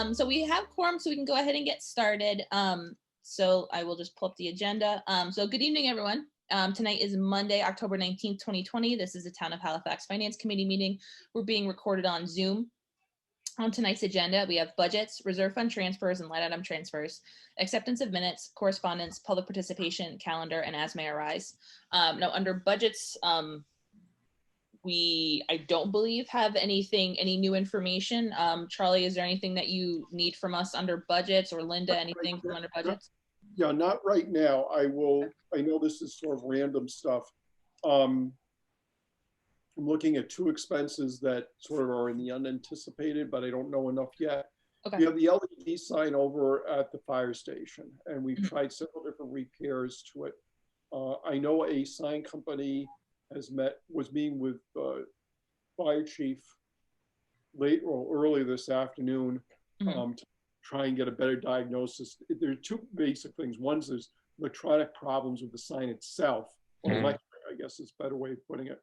So we have quorum, so we can go ahead and get started. So I will just pull up the agenda. So good evening, everyone. Tonight is Monday, October 19th, 2020. This is the Town of Halifax Finance Committee meeting. We're being recorded on Zoom. On tonight's agenda, we have budgets, reserve fund transfers, and line item transfers, acceptance of minutes, correspondence, public participation, calendar, and as may arise. Now, under budgets, I don't believe have any new information. Charlie, is there anything that you need from us under budgets, or Linda, anything from under budgets? Yeah, not right now. I know this is sort of random stuff. I'm looking at two expenses that sort of are in the unanticipated, but I don't know enough yet. Okay. We have the LED sign over at the fire station, and we've tried several different repairs to it. I know a sign company was meeting with fire chief early this afternoon to try and get a better diagnosis. There are two basic things. One's there's electronic problems with the sign itself, or electric, I guess is a better way of putting it.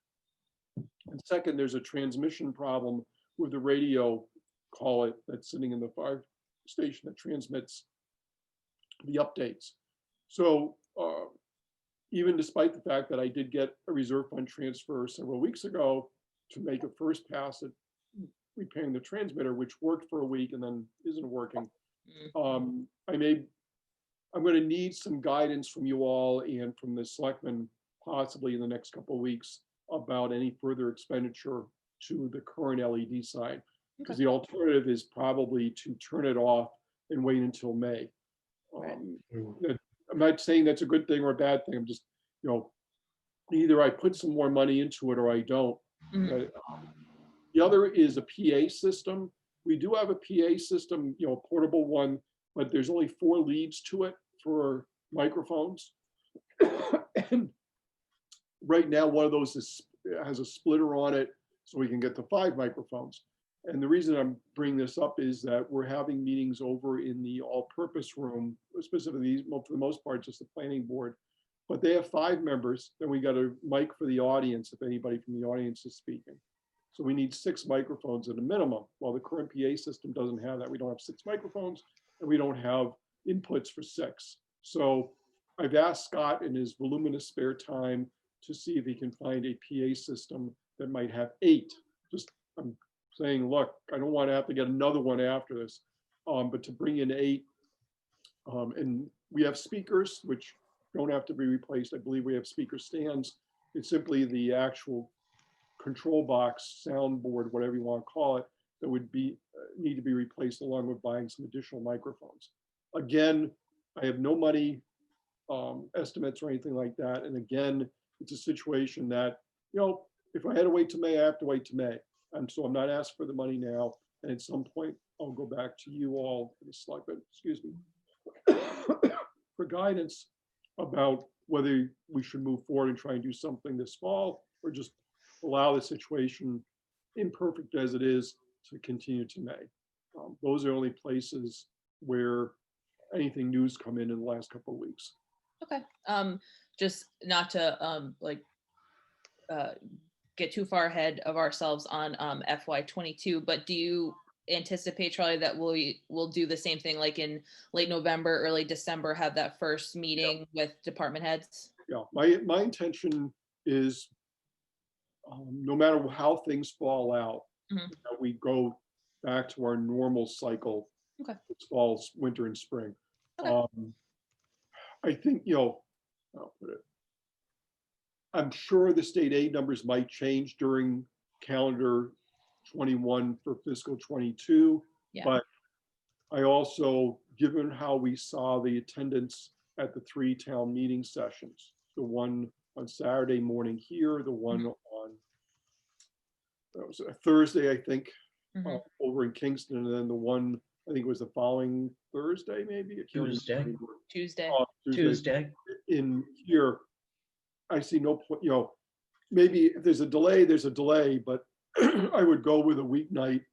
And second, there's a transmission problem with the radio, call it, that's sitting in the fire station that transmits the updates. So even despite the fact that I did get a reserve fund transfer several weeks ago to make a first pass at repairing the transmitter, which worked for a week and then isn't working, I'm going to need some guidance from you all and from the selectmen, possibly in the next couple of weeks, about any further expenditure to the current LED sign, because the alternative is probably to turn it off and wait until May. I'm not saying that's a good thing or a bad thing. I'm just, either I put some more money into it or I don't. The other is a PA system. We do have a PA system, a portable one, but there's only 4 leads to it for microphones. And right now, one of those has a splitter on it, so we can get to 5 microphones. And the reason I'm bringing this up is that we're having meetings over in the all-purpose room, specifically, for the most part, just the planning board. But they have 5 members. Then we got a mic for the audience if anybody from the audience is speaking. So we need 6 microphones at a minimum. While the current PA system doesn't have that. We don't have 6 microphones, and we don't have inputs for 6. So I've asked Scott in his voluminous spare time to see if he can find a PA system that might have 8. I'm saying, look, I don't want to have to get another one after this, but to bring in 8. And we have speakers, which don't have to be replaced. I believe we have speaker stands. It's simply the actual control box, soundboard, whatever you want to call it, that would need to be replaced, along with buying some additional microphones. Again, I have no money estimates or anything like that. And again, it's a situation that, if I had to wait to May, I have to wait to May. So I'm not asking for the money now. And at some point, I'll go back to you all, for guidance about whether we should move forward and try and do something this fall, or just allow the situation, imperfect as it is, to continue to May. Those are only places where anything new's come in the last couple of weeks. Okay. Just not to get too far ahead of ourselves on FY22, but do you anticipate, Charlie, that we'll do the same thing like in late November, early December, have that first meeting with department heads? Yeah, my intention is, no matter how things fall out, that we go back to our normal cycle. Okay. It's fall, winter, and spring. Okay. I think, I'm sure the state aid numbers might change during calendar 21 for fiscal 22, but I also, given how we saw the attendance at the 3 town meeting sessions, the one on Saturday morning here, the one on that was a Thursday, I think, over in Kingston, and then the one, I think it was the following Thursday, maybe? Tuesday in here. I see no point, maybe if there's a delay, there's a delay, but I would go with a weeknight,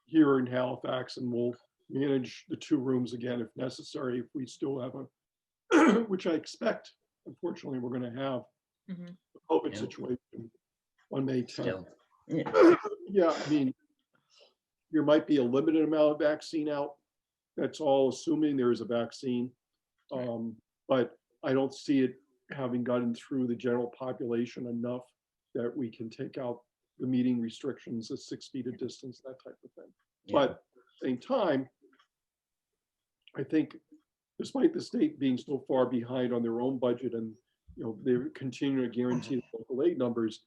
here in Halifax, and we'll manage the 2 rooms again if necessary, if we still have which I expect, unfortunately, we're going to have a COVID situation on May 10th. Yeah, I mean, there might be a limited amount of vaccine out. That's all assuming there is a vaccine. But I don't see it having gotten through the general population enough that we can take out the meeting restrictions, the 6 feet of distance, that type of thing. Yeah. But at the same time, I think despite the state being so far behind on their own budget and they're continuing to guarantee the local aid numbers,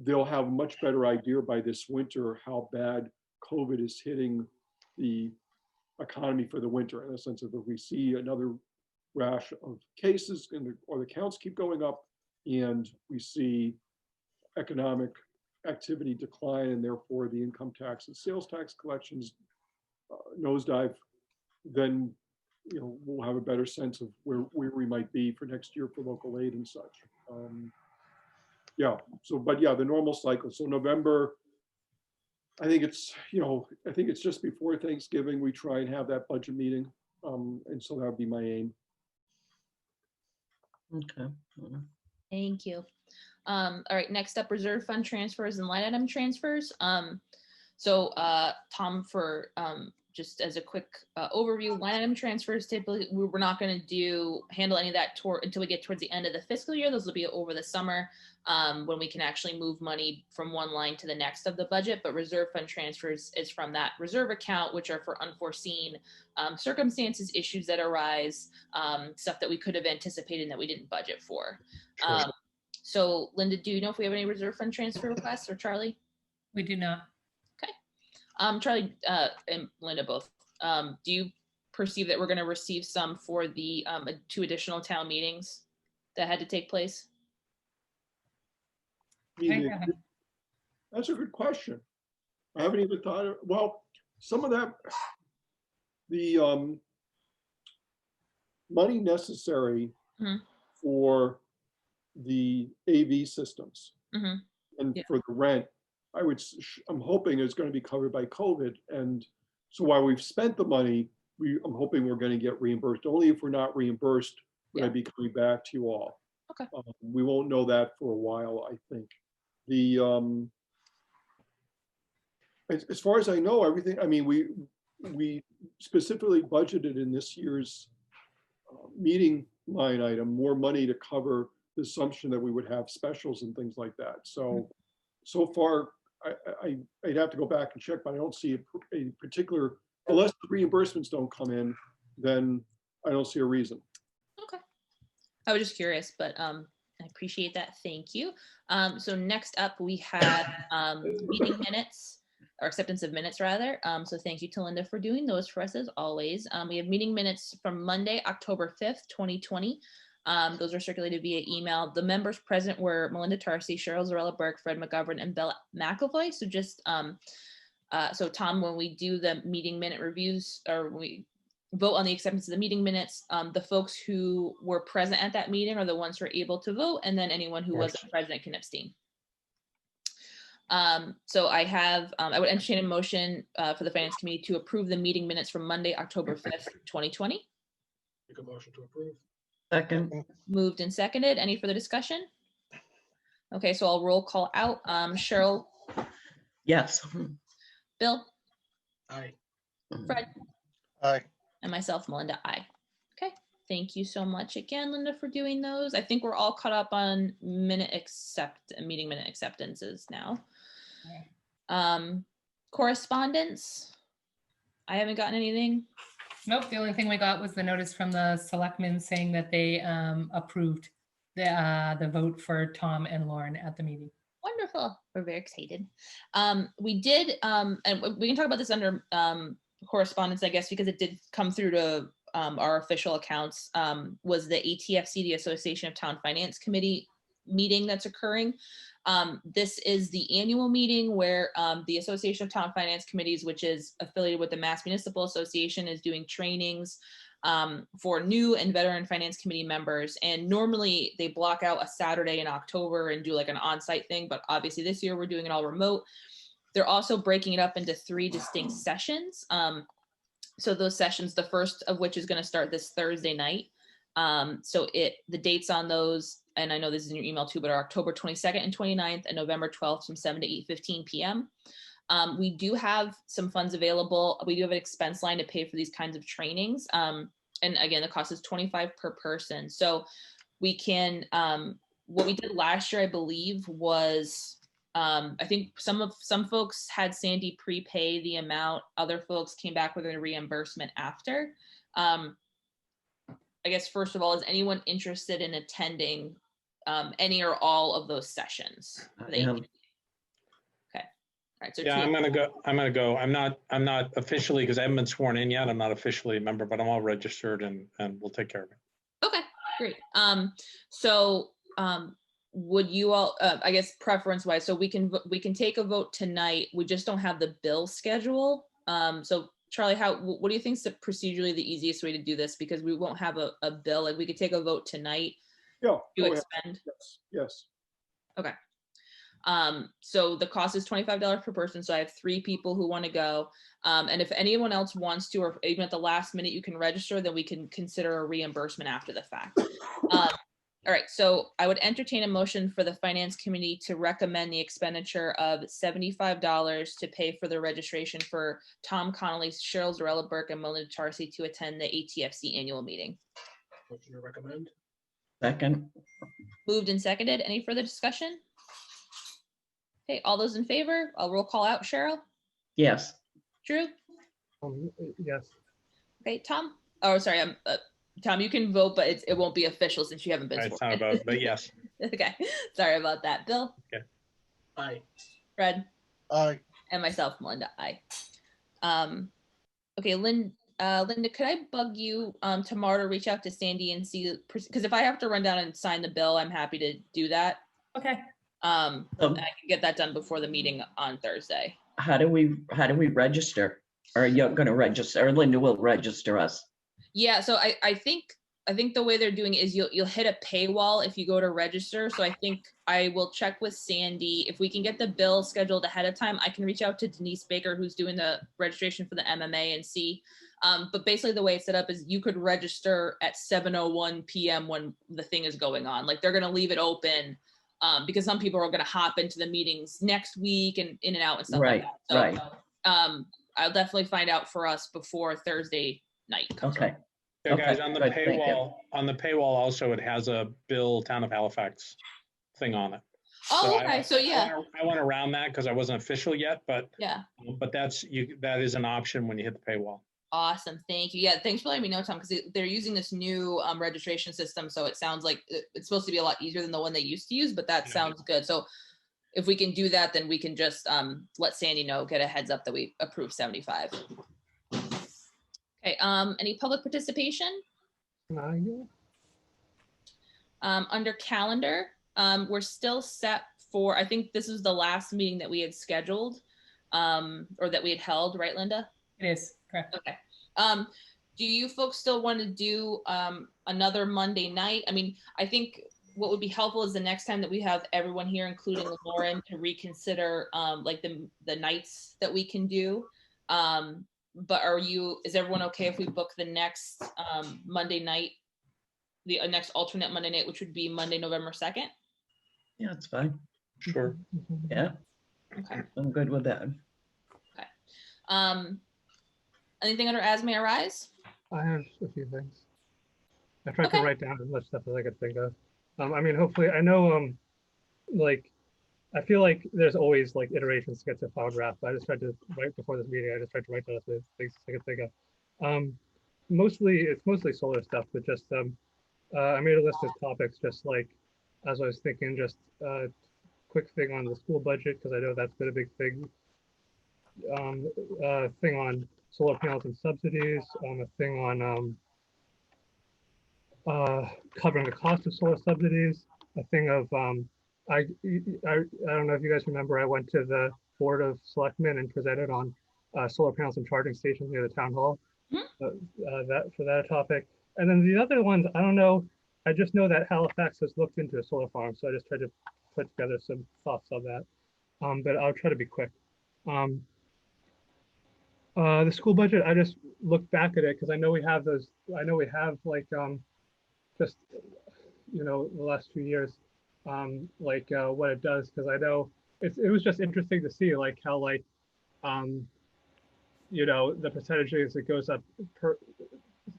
they'll have a much better idea by this winter how bad COVID is hitting the economy for the winter, in the sense of if we see another rash of cases or the counts keep going up and we see economic activity decline and therefore the income tax and sales tax collections nosedive, then we'll have a better sense of where we might be for next year for local aid and such. But the normal cycle. So November, I think it's just before Thanksgiving, we try and have that budget meeting. And so that would be my aim. Okay. Thank you. All right, next up, reserve fund transfers and line item transfers. So Tom, for just as a quick overview, line item transfers, typically we're not going to handle any of that until we get towards the end of the fiscal year. Those will be over the summer when we can actually move money from one line to the next of the budget. But reserve fund transfers is from that reserve account, which are for unforeseen circumstances, issues that arise, stuff that we could have anticipated and that we didn't budget for. Sure. So Linda, do you know if we have any reserve fund transfer requests, or Charlie? We do not. Charlie and Linda both, do you perceive that we're going to receive some for the 2 additional town meetings that had to take place? That's a good question. I haven't even thought of, well, some of that, the money necessary for the AV systems and for the rent, I'm hoping is going to be covered by COVID. And so while we've spent the money, I'm hoping we're going to get reimbursed. Only if we're not reimbursed would I be coming back to you all. Okay. We won't know that for a while, I think. As far as I know, everything, I mean, we specifically budgeted in this year's meeting line item more money to cover the assumption that we would have specials and things like that. So far, I'd have to go back and check, but I don't see a particular, unless the reimbursements don't come in, then I don't see a reason. Okay. I was just curious, but I appreciate that. Thank you. So next up, we have meeting minutes, or acceptance of minutes rather. So thank you to Linda for doing those for us as always. We have meeting minutes from Monday, October 5th, 2020. Those are circulated via email. The members present were Melinda Tarsi, Cheryl Zarella Burke, Fred McGovern, and Bella McAvoy. So just, so Tom, when we do the meeting minute reviews, or we vote on the acceptance of the meeting minutes, the folks who were present at that meeting are the ones who are able to vote, and then anyone who wasn't present can abstain. So I have, I would entertain a motion for the Finance Committee to approve the meeting minutes from Monday, October 5th, 2020. Make a motion to approve. Second. Moved and seconded. Any further discussion? Okay, so I'll roll call out. Cheryl, Yes. Bill, Aye. Fred, Aye. and myself, Melinda, aye. Okay, thank you so much again, Linda, for doing those. I think we're all caught up on meeting minute acceptances now. Correspondence. I haven't gotten anything. Nope, the only thing we got was the notice from the selectmen saying that they approved the vote for Tom and Lauren at the meeting. Wonderful. We're very excited. We did, and we can talk about this under correspondence, I guess, because it did come through to our official accounts, was the ATFC, the Association of Town Finance Committee meeting that's occurring. This is the annual meeting where the Association of Town Finance Committees, which is affiliated with the Mass Municipal Association, is doing trainings for new and veteran finance committee members. And normally they block out a Saturday in October and do like an on-site thing, but obviously this year we're doing it all remote. They're also breaking it up into 3 distinct sessions. So those sessions, the first of which is going to start this Thursday night. So the dates on those, and I know this is in your email too, but are October 22nd and 29th and November 12th from 7 to 8:15 p.m. We do have some funds available. We do have an expense line to pay for these kinds of trainings. And again, the cost is $25 per person. So we can, what we did last year, I believe, was I think some folks had Sandy prepay the amount. Other folks came back with a reimbursement after. I guess first of all, is anyone interested in attending any or all of those sessions? Okay. All right. So Yeah, I'm gonna go. I'm not officially, because I haven't been sworn in yet. I'm not officially a member, but I'm all registered and we'll take care of it. Okay, great. Would you all, I guess preference wise, so we can take a vote tonight. We just don't have the bill schedule. So Charlie, what do you think is procedurally the easiest way to do this? Because we won't have a bill. Like we could take a vote tonight. Yeah. To go ahead. expend. Yes. Okay. So the cost is $25 per person. So I have 3 people who want to go. And if anyone else wants to, or even at the last minute you can register, then we can consider a reimbursement after the fact. All right, so I would entertain a motion for the Finance Committee to recommend the expenditure of $75 to pay for the registration for Tom Connolly, Cheryl Zarella Burke, and Melinda Tarsi to attend the ATFC annual meeting. Motion to recommend. Second. Moved and seconded. Any further discussion? Okay, all those in favor? I'll roll call out. Cheryl? Yes. Drew? Yes. Okay, Tom? Oh, sorry, Tom, you can vote, but it won't be official since you haven't been It's sworn not in. about, but yes. Okay, sorry about that. Bill? Aye. Fred? Aye. And myself, Melinda, aye. Okay, Linda, could I bug you tomorrow to reach out to Sandy and see, because if I have to run down and sign the bill, I'm happy to do that. Okay. I can get that done before the meeting on Thursday. How do we register? Or you're going to register, or Linda will register us? Yeah, so I think the way they're doing it is you'll hit a paywall if you go to register. So I think I will check with Sandy. If we can get the bill scheduled ahead of time, I can reach out to Denise Baker, who's doing the registration for the MMA, and see. But basically the way it's set up is you could register at 7:01 p.m. when the thing is going on. Like they're going to leave it open because some people are going to hop into the meetings next week and in and out and stuff like that. So, right. I'll definitely find out for us before Thursday night. Okay. Yeah, guys, Okay, on the good, thank you. paywall also, it has a Bill Town of Halifax thing on it. Oh, okay. So yeah. I went around that because I wasn't official yet, but Yeah. But that is an option when you hit the paywall. Awesome. Thank you. Yeah. Thanks for letting me know, Tom, because they're using this new registration system. So it sounds like it's supposed to be a lot easier than the one they used to use, but that sounds good. So if we can do that, then we can just let Sandy know, get a heads up that we approve 75. Okay. Any public participation? Under calendar, we're still set for, I think this is the last meeting that we had scheduled or that we had held, right, Linda? It is, correct. Okay. Do you folks still want to do another Monday night? I mean, I think what would be helpful is the next time that we have everyone here, including Lauren, to reconsider like the nights that we can do. But is everyone okay if we book the next Monday night, the next alternate Monday night, which would be Monday, November 2nd? Yeah, it's fine. Sure. Yeah. Okay. I'm good with that. Okay. Anything under as may arise? I have a few things. I tried to write down as much stuff as I could think of. I mean, hopefully, I know, like, I feel like there's always like iterations to get to a file draft, but I just tried to, right before this meeting, I just tried to write down as many things I could think of. It's mostly solar stuff, but just, I made a list of topics just like, as I was thinking, just a quick thing on the school budget, because I know that's been a big thing. Thing on solar panels and subsidies, a thing on covering the cost of solar subsidies, a thing of I don't know if you guys remember, I went to the Board of Selectmen and presented on solar panels and charging stations near the town hall. For that topic. And then the other ones, I don't know, I just know that Halifax has looked into a solar farm, so I just tried to put together some thoughts on that. But I'll try to be quick. The school budget, I just looked back at it because I know we have those, I know we have like just, you know, the last 2 years, like what it does, because I know it was just interesting to see like how like you know, the percentages it goes up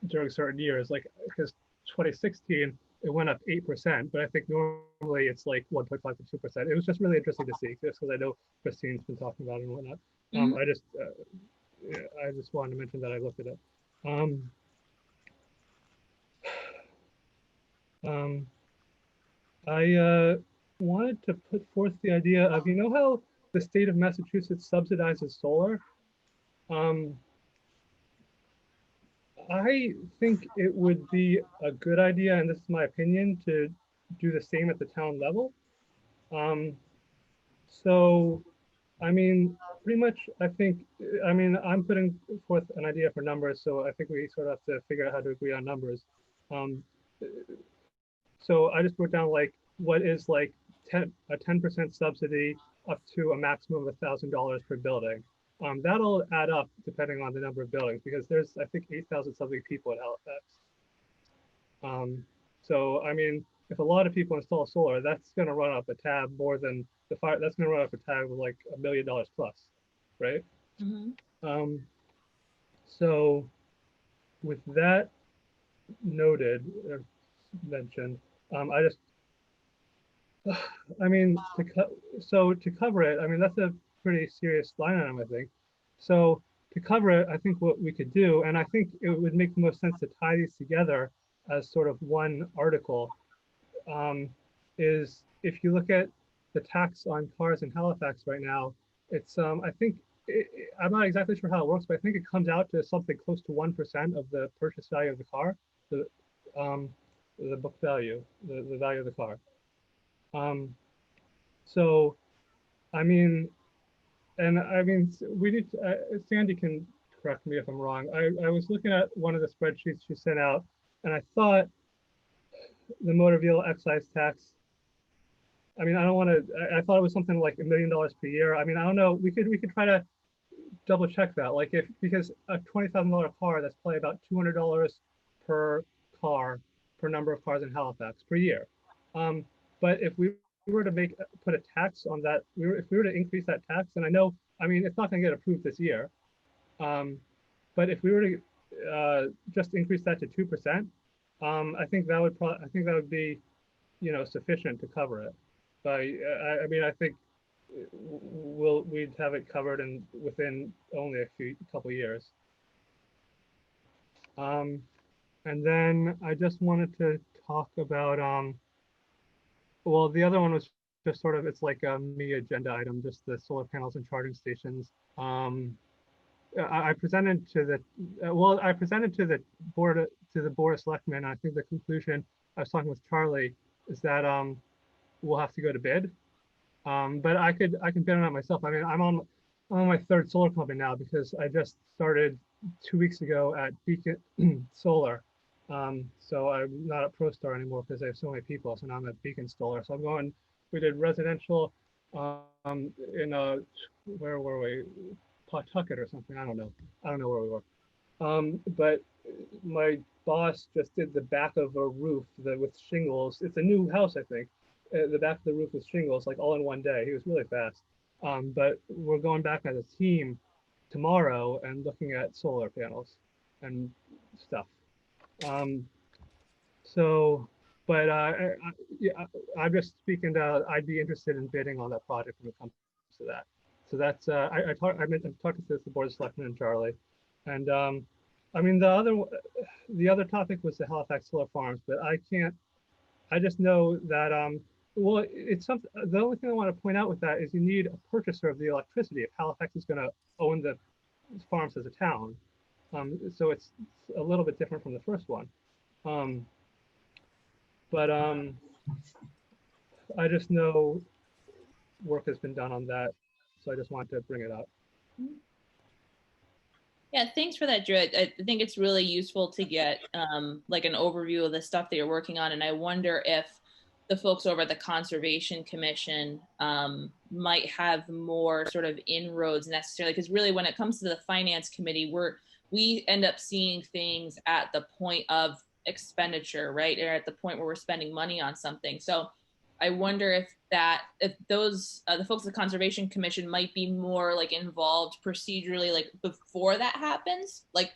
during certain years, like because 2016 it went up 8%, but I think normally it's like 1.5 to 2%. It was just really interesting to see, just because I know Christine's been talking about it and whatnot. Mhm. I just wanted to mention that I looked at it. Um, I wanted to put forth the idea of, you know how the state of Massachusetts subsidizes solar? Um, I think it would be a good idea, and this is my opinion, to do the same at the town level. Um, so, I mean, pretty much, I mean, I'm putting forth an idea for numbers, so I think we sort of have to figure out how to agree on numbers. Um, so I just wrote down like, what is like a 10% subsidy up to a maximum of $1,000 per building. That'll add up depending on the number of buildings, because there's, I think, 8,000 something people at Halifax. So, I mean, if a lot of people install solar, that's going to run up a tab more than the fire. That's going to run up a tab of like $1 million plus, right? Mhm. Um, so, with that noted, mentioned, I just, I mean, to cover it, I mean, that's a pretty serious line item, I think. So to cover it, I think what we could do, and I think it would make the most sense to tie these together as sort of one article, is if you look at the tax on cars in Halifax right now, it's, I think, I'm not exactly sure how it works, but I think it comes out to something close to 1% of the purchase value of the car, um, the book value, the value of the car. Um, so, I mean, and I mean, we need to, Sandy can correct me if I'm wrong. I was looking at one of the spreadsheets she sent out, and I thought the motor vehicle excise tax, I mean, I don't want to, I thought it was something like $1 million per year. I mean, I don't know. We could try to double check that. Like if, because a $20,000 car, that's probably about $200 per car, per number of cars in Halifax per year. But if we were to put a tax on that, if we were to increase that tax, and I know, I mean, it's not going to get approved this year. But if we were to just increase that to 2%, I think that would be, you know, sufficient to cover it. But I mean, I think we'd have it covered in within only a couple years. And then I just wanted to talk about well, the other one was just sort of, it's like a mini agenda item, just the solar panels and charging stations. I presented to the I presented to the board of selectmen. I think the conclusion I was talking with Charlie is that we'll have to go to bid. But I can bid on it myself. I mean, I'm on my third solar company now, because I just started 2 weeks ago at Beacon Solar. So I'm not at ProStar anymore because I have so many people. So now I'm at Beacon Solar. So I'm going. We did residential in where were we? Pawtucket or something. I don't know. I don't know where we were. But my boss just did the back of a roof with shingles. It's a new house, I think. The back of the roof with shingles, like all in one day. He was really fast. But we're going back as a team tomorrow and looking at solar panels and stuff. So, but yeah, I'm just speaking to, I'd be interested in bidding on that project when it comes to that. So that's, I talked to the board of selectmen and Charlie. And I mean, the other topic was the Halifax solar farms, but I just know that, well, it's something, the only thing I want to point out with that is you need a purchaser of the electricity if Halifax is going to own the farms as a town. So it's a little bit different from the first one. But I just know work has been done on that. So I just wanted to bring it up. Yeah, thanks for that, Drew. I think it's really useful to get like an overview of the stuff that you're working on. And I wonder if the folks over at the Conservation Commission might have more sort of inroads necessarily. Because really, when it comes to the Finance Committee, we end up seeing things at the point of expenditure, right? Or at the point where we're spending money on something. So I wonder if those the folks at the Conservation Commission might be more like involved procedurally, like before that happens, like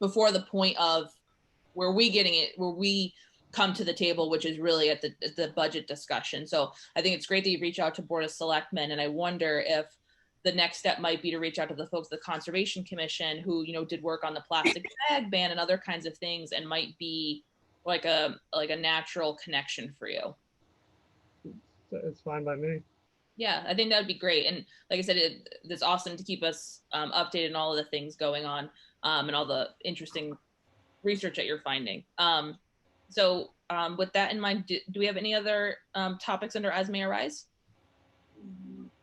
before the point of where we come to the table, which is really at the budget discussion. So I think it's great that you reach out to Board of Selectmen, and I wonder if the next step might be to reach out to the folks at the Conservation Commission who, did work on the plastic bag ban and other kinds of things, and might be like a natural connection for you. It's fine by me. Yeah, I think that would be great. And like I said, it's awesome to keep us updated on all of the things going on and all the interesting research that you're finding. So with that in mind, do we have any other topics under As May Arise?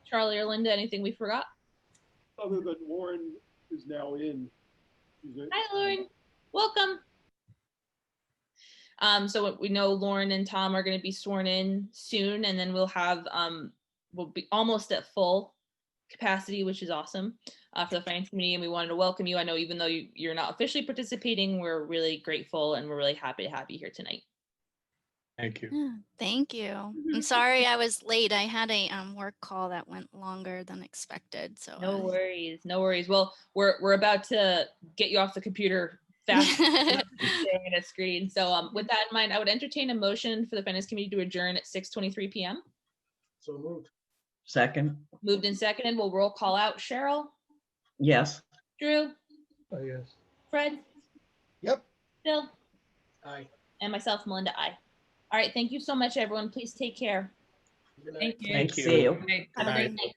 Charlie or Linda, anything we forgot? Other than Lauren is now in. Hi, Lauren. Welcome. So we know Lauren and Tom are going to be sworn in soon, and then we'll be almost at full capacity, which is awesome for the Finance Committee, and we wanted to welcome you. I know even though you're not officially participating, we're really grateful and we're really happy to have you here tonight. Thank you. Yeah, thank you. I'm sorry I was late. I had a work call that went longer than expected. So no worries, no worries. Well, we're about to get you off the computer fast, staring at a screen. So with that in mind, I would entertain a motion for the Finance Committee to adjourn at 6:23 p.m. So moved. Second, Moved and seconded. We'll roll call out. Cheryl, yes. Drew, Yes. Fred, Yep. Bill, Aye. and myself, Melinda. Aye. All right. Thank you so much, everyone. Please take care. Good night. Thank you. Thank you. See you. Good night. Have a Good great night. night.